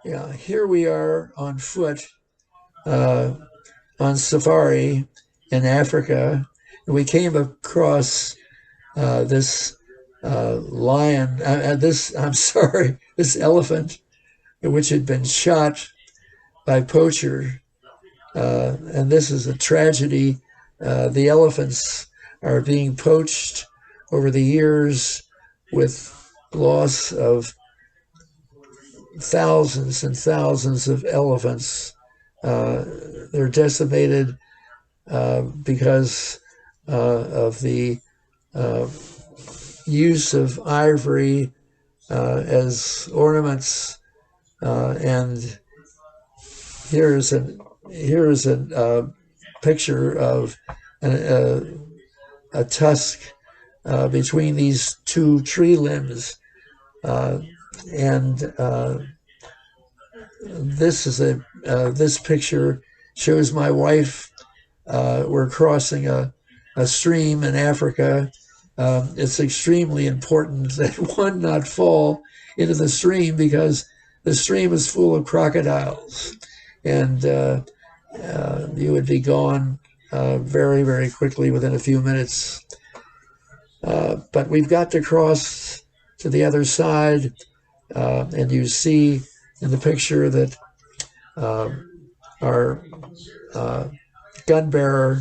Yeah, here we are on foot uh, on safari in Africa. We came across this lion, I'm sorry, this elephant, which had been shot by poacher. And this is a tragedy. The elephants are being poached over the years with loss of thousands and thousands of elephants. Uh, they're decimated because of the uh, use of ivory as ornaments. And here's an here's a picture of a, a tusk between these two tree limbs, uh, and this picture shows my wife. We're crossing a stream in Africa. It's extremely important that one not fall into the stream because the stream is full of crocodiles, and you would be gone very, very quickly within a few minutes. But we've got to cross to the other side, and you see in the picture that uh, our gun bearer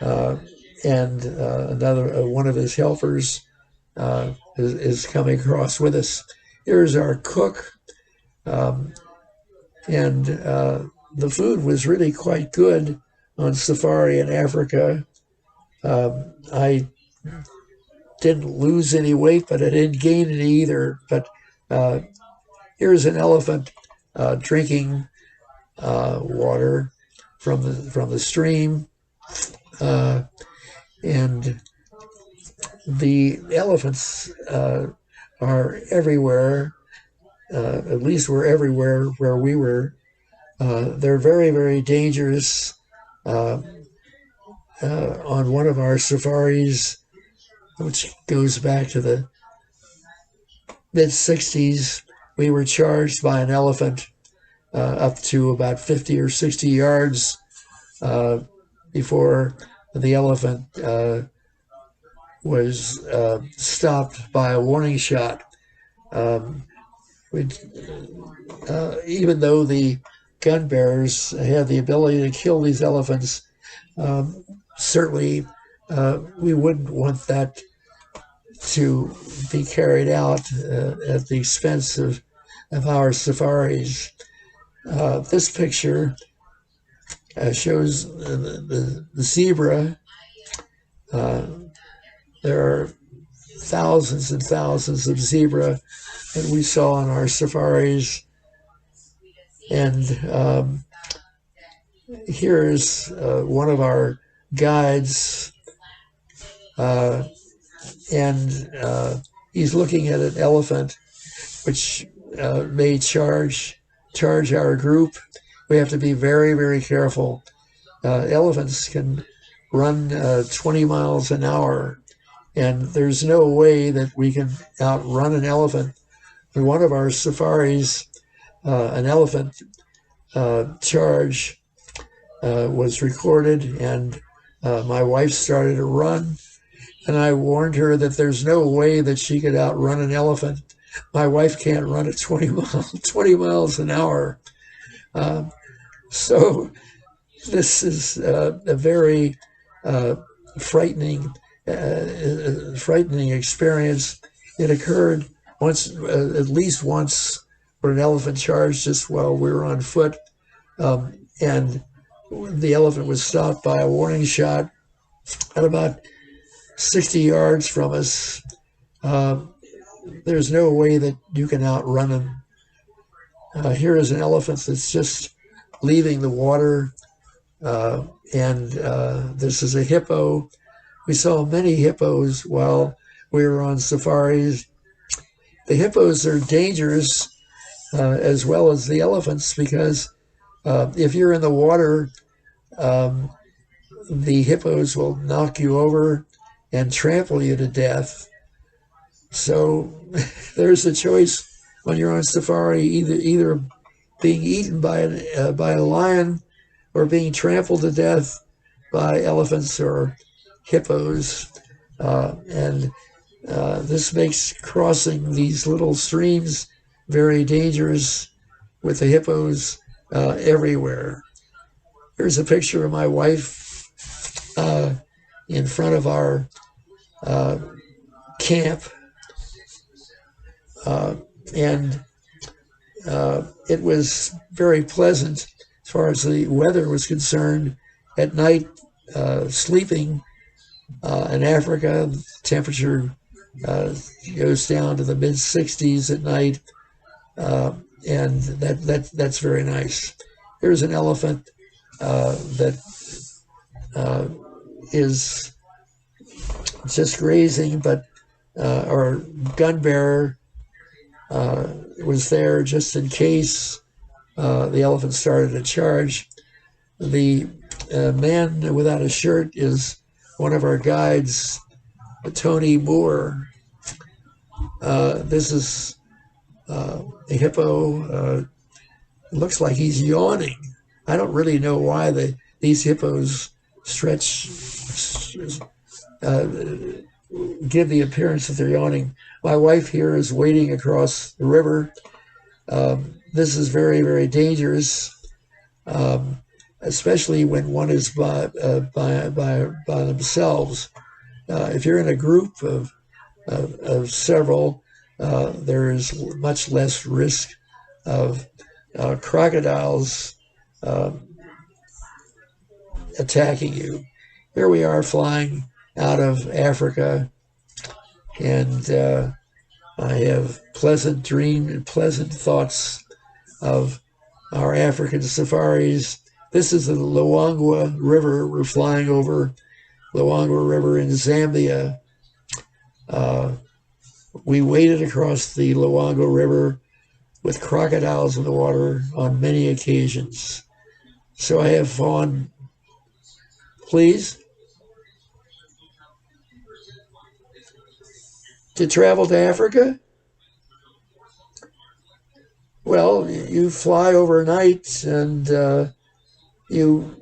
uh, and another one of his helpers is coming across with us. Here's our cook, um, and the food was really quite good on safari in Africa. I didn't lose any weight, but I didn't gain any either. But uh, here's an elephant drinking water from the stream, uh, and the elephants are everywhere. At least were everywhere where we were. They're very, very dangerous. Uh, on one of our safaris, which goes back to the mid 60s, we were charged by an elephant up to about 50 or 60 yards uh, before the elephant was stopped by a warning shot. Um, we, Even though the gun bearers had the ability to kill these elephants, um, certainly we wouldn't want that to be carried out at the expense of our safaris. This picture shows the zebra. Uh, there are thousands and thousands of zebra that we saw on our safaris. And here's one of our guides, uh, and he's looking at an elephant which may charge our group. We have to be very, very careful. Elephants can run 20 miles an hour, and there's no way that we can outrun an elephant. In one of our safaris, an elephant charge was recorded, and my wife started to run, and I warned her that there's no way that she could outrun an elephant. My wife can't run at 20 miles an hour. Uh, so this is a very uh, frightening, frightening experience. It occurred once, at least once, where an elephant charged us while we were on foot, and the elephant was stopped by a warning shot at about 60 yards from us. Uh, there's no way that you can outrun him. Here is an elephant that's just leaving the water, and this is a hippo. We saw many hippos while we were on safaris. The hippos are dangerous as well as the elephants because if you're in the water, um, the hippos will knock you over and trample you to death. So there's a choice when you're on safari, either being eaten by a lion or being trampled to death by elephants or hippos. And this makes crossing these little streams very dangerous with the hippos everywhere. Here's a picture of my wife in front of our camp. And it was very pleasant as far as the weather was concerned. At night, sleeping in Africa, the temperature goes down to the mid 60s at night, and that's very nice. Here's an elephant that is just grazing, but our gun bearer was there just in case the elephant started to charge. The man without a shirt is one of our guides, Tony Moore. This is a hippo. It looks like he's yawning. I don't really know why these hippos give the appearance that they're yawning. My wife here is wading across the river. This is very, very dangerous, especially when one is by themselves. If you're in a group of several, there is much less risk of crocodiles attacking you. Here we are flying out of Africa, and I have pleasant dreams and pleasant thoughts of our African safaris. This is the Luangwa River. We're flying over Luangwa River in Zambia. We waded across the Luangwa River with crocodiles in the water on many occasions. So I have fun. Please. To travel to Africa? Well, you fly overnight, and you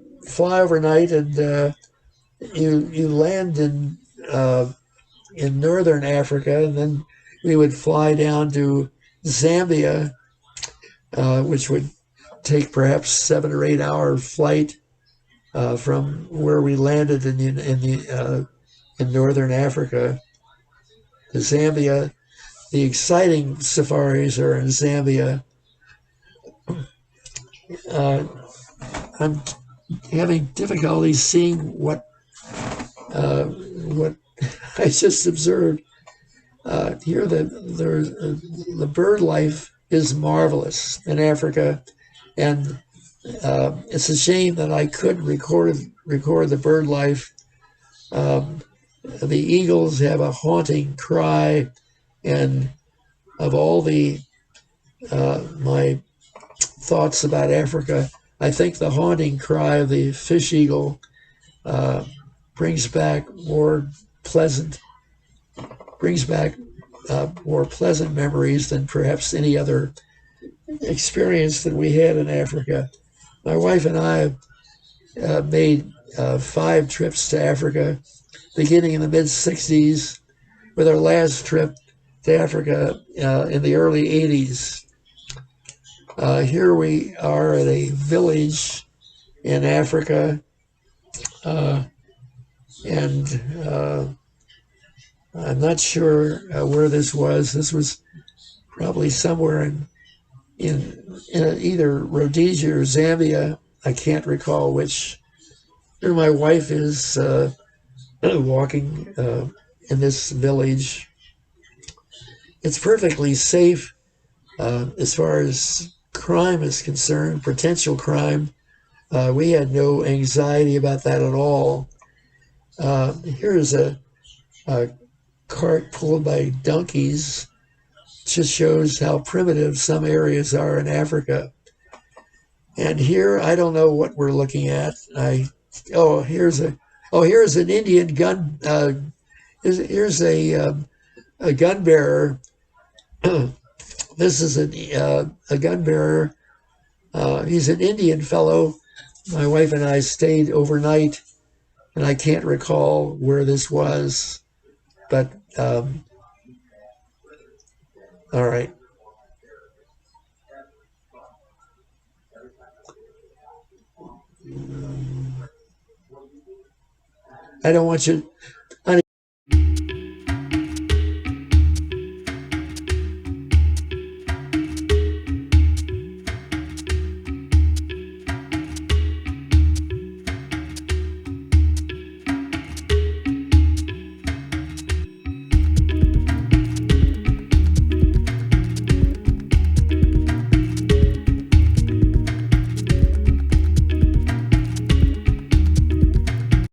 land in northern Africa, and then we would fly down to Zambia, which would take perhaps 7 or 8 hour flight from where we landed in northern Africa to Zambia. The exciting safaris are in Zambia. I'm having difficulty seeing what I just observed. Here, the bird life is marvelous in Africa, and it's a shame that I couldn't record the bird life. The eagles have a haunting cry, and of all the my thoughts about Africa, I think the haunting cry of the fish eagle brings back more pleasant memories than perhaps any other experience that we had in Africa. My wife and I made 5 trips to Africa, beginning in the mid-60s, with our last trip to Africa in the early 80s. Here we are at a village in Africa, and I'm not sure where this was. This was probably somewhere in either Rhodesia or Zambia. I can't recall which. Here my wife is walking in this village. It's perfectly safe as far as crime is concerned, potential crime. We had no anxiety about that at all. Here's a cart pulled by donkeys. Just shows how primitive some areas are in Africa. And here, I don't know what we're looking at. Here's an Indian gun. Here's a gun bearer This is a gun bearer. He's an Indian fellow. My wife and I stayed overnight, and I can't recall where this was, but all right. I don't want you.